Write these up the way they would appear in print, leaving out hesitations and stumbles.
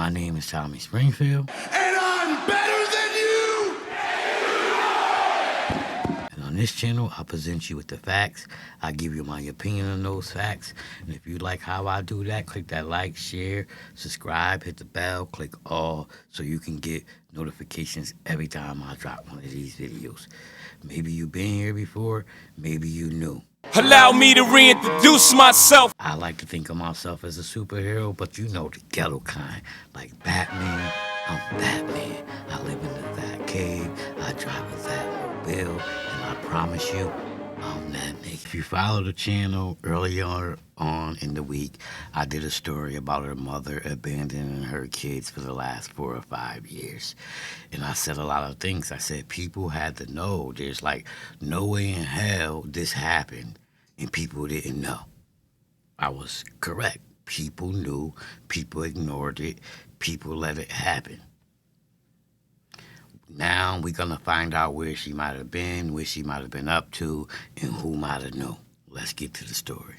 My name is Tommy Springfield. And I'm better than you! And on this channel, I present you with the facts. I give you my opinion on those facts. And if you like how I do that, click that like, share, subscribe, hit the bell, click all, so you can get notifications every time I drop one of these videos. Maybe you've been here before, maybe you new. Allow me to reintroduce myself. I like to think of myself as a superhero, but you know, the ghetto kind. Like Batman, I'm Batman. I live in the Bat Cave, I drive a Batmobile, and I promise you, I'm that nigga. If you follow the channel earlier on in the week, I did a story about her mother abandoning her kids for the last 4 or 5 years. And I said a lot of things. I said people had to know there's like no way in hell this happened and people didn't know. I was correct. People knew, people ignored it, people let it happen. Now we're gonna find out where she might have been, where she might have been up to, and who might have known. Let's get to the story.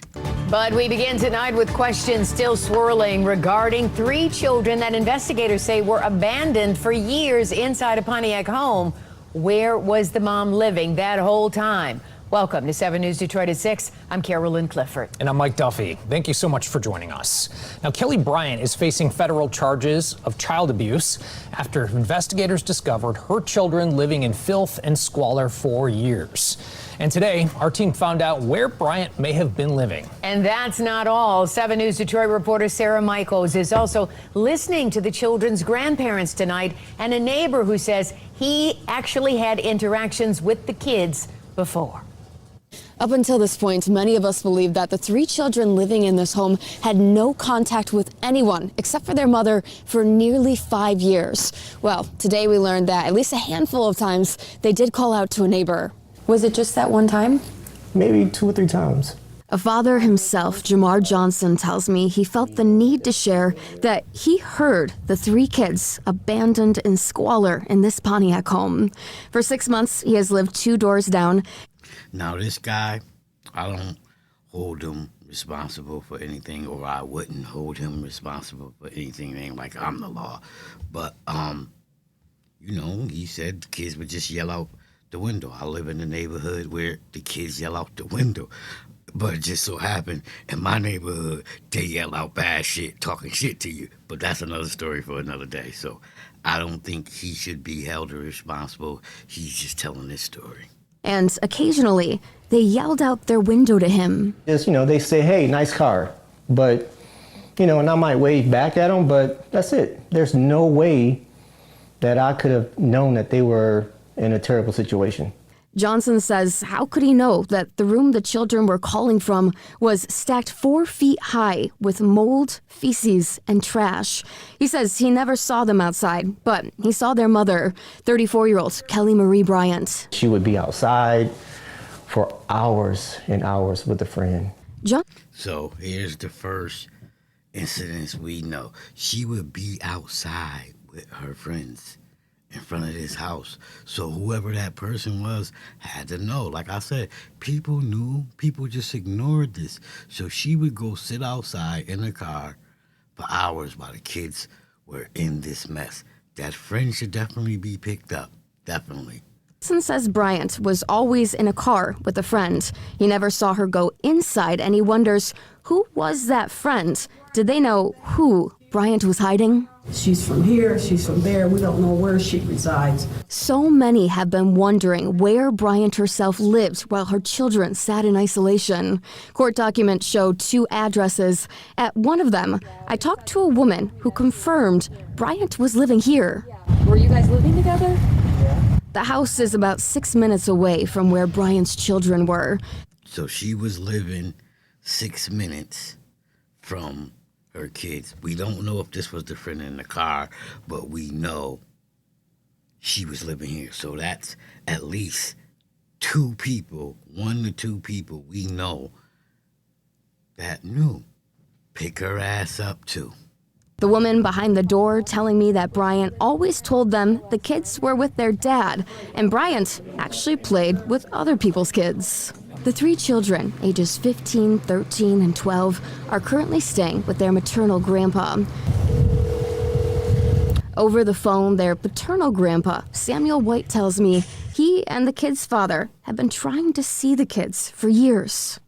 But we begin tonight with questions still swirling regarding 3 children that investigators say were abandoned for years inside a Pontiac home. Where was the mom living that whole time? Welcome to 7 News Detroit at 6. I'm Carolyn Clifford. And I'm Mike Duffy. Thank you so much for joining us. Now, Kelli Bryant is facing federal charges of child abuse after investigators discovered her children living in filth and squalor for years. And today, our team found out where Bryant may have been living. And that's not all. 7 News Detroit reporter Sarah Michaels is also listening to the children's grandparents tonight and a neighbor who says he actually had interactions with the kids before. Up until this point, many of us believe that the 3 children living in this home had no contact with anyone except for their mother for nearly 5 years. Well, today we learned that at least a handful of times they did call out to a neighbor. Was it just that one time? Maybe 2 or 3 times. A father himself, Jamar Johnson, tells me he felt the need to share that he heard the 3 kids abandoned in squalor in this Pontiac home. For 6 months, he has lived 2 doors down. Now, this guy, I don't hold him responsible for anything, or I wouldn't hold him responsible for anything. It ain't like I'm the law. But, you know, he said the kids would just yell out the window. I live in a neighborhood where the kids yell out the window. But it just so happened, in my neighborhood, they yell out bad shit, talking shit to you. But that's another story for another day. So I don't think he should be held responsible. He's just telling this story. And occasionally, they yelled out their window to him. Just, they say, hey, nice car. But, and I might wave back at them, but that's it. There's no way that I could have known that they were in a terrible situation. Johnson says, how could he know that the room the children were calling from was stacked 4 feet high with mold, feces, and trash? He says he never saw them outside, but he saw their mother, 34-year-old Kelli Marie Bryant. She would be outside for hours and hours with a friend. So here's the first incidents we know. She would be outside with her friends in front of this house. So whoever that person was had to know. Like I said, people knew, people just ignored this. So she would go sit outside in the car for hours while the kids were in this mess. That friend should definitely be picked up. Definitely. Johnson says Bryant was always in a car with a friend. He never saw her go inside, and he wonders, who was that friend? Did they know who Bryant was hiding? She's from here, she's from there. We don't know where she resides. So many have been wondering where Bryant herself lived while her children sat in isolation. Court documents showed 2 addresses. At one of them, I talked to a woman who confirmed Bryant was living here. Were you guys living together? Yeah. The house is about 6 minutes away from where Bryant's children were. So she was living 6 minutes from her kids. We don't know if this was the friend in the car, but we know she was living here. So that's at least 2 people, 1 to 2 people we know that knew. Pick her ass up too. The woman behind the door telling me that Bryant always told them the kids were with their dad, and Bryant actually played with other people's kids. The 3 children, ages 15, 13, and 12, are currently staying with their maternal grandpa. Over the phone, their paternal grandpa, Samuel White, tells me he and the kids' father have been trying to see the kids for years.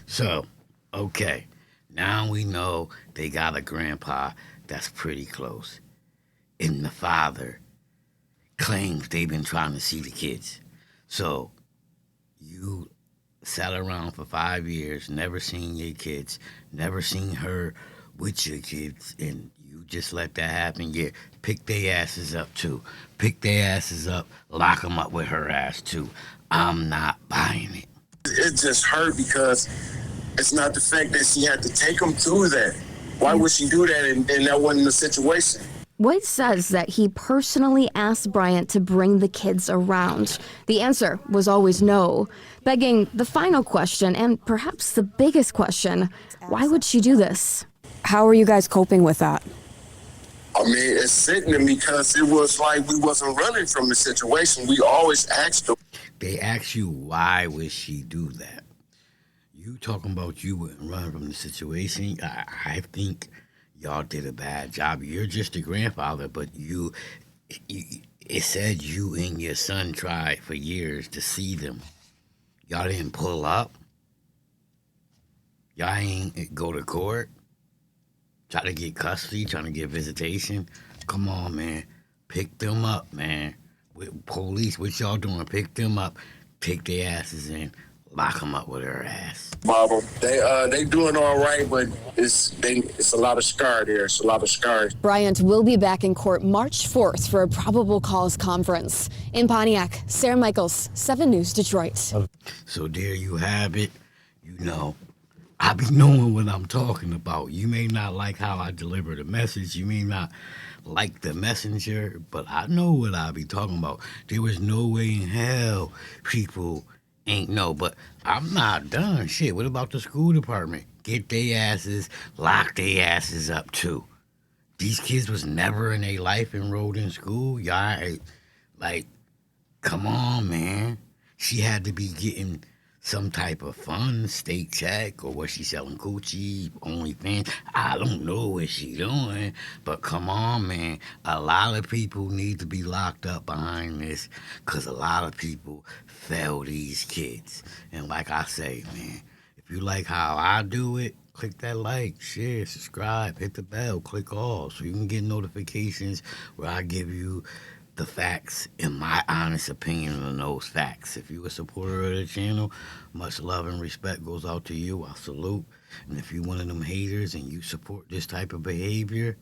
So, okay, now we know they got a grandpa that's pretty close. And the father claims they've been trying to see the kids. So, you sat around for 5 years, never seen your kids, never seen her with your kids, and you just let that happen. Yeah, pick their asses up too. Pick their asses up, lock them up with her ass too. I'm not buying it. It just hurt because it's not the fact that she had to take him through that. Why would she do that and that wasn't the situation? White says that he personally asked Bryant to bring the kids around. The answer was always no, begging the final question, and perhaps the biggest question: why would she do this? How are you guys coping with that? I mean, it's sickening because it was like we wasn't running from the situation. We always asked her. They ask you, why would she do that? You talking about you wouldn't run from the situation. I think y'all did a bad job. You're just a grandfather, but it said you and your son tried for years to see them. Y'all didn't pull up. Y'all ain't go to court. Try to get custody, trying to get visitation. Come on, man. Pick them up, man. With police, what y'all doing? Pick them up, take their asses in, lock them up with her ass. Baba, they doing all right, but it's a lot of scar there. It's a lot of scars. Bryant will be back in court March 4th for a probable cause conference. In Pontiac, Sarah Michaels, 7 News Detroit. So there you have it. You know, I be knowing what I'm talking about. You may not like how I deliver the message. You may not like the messenger, but I know what I be talking about. There was no way in hell people ain't know, but I'm not done. Shit, what about the school department? Get their asses, lock their asses up too. These kids was never in their life enrolled in school. Y'all, like, come on, man. She had to be getting some type of fun, state check, or was she selling Gucci, OnlyFans? I don't know what she doing, but come on, man. A lot of people need to be locked up behind this because a lot of people fail these kids. And like I say, man, if you like how I do it, click that like, share, subscribe, hit the bell, click all so you can get notifications where I give you the facts and my honest opinion on those facts. If you're a supporter of the channel, much love and respect goes out to you. I salute. And if you're one of them haters and you support this type of behavior,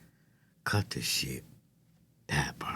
cut the shit. That part.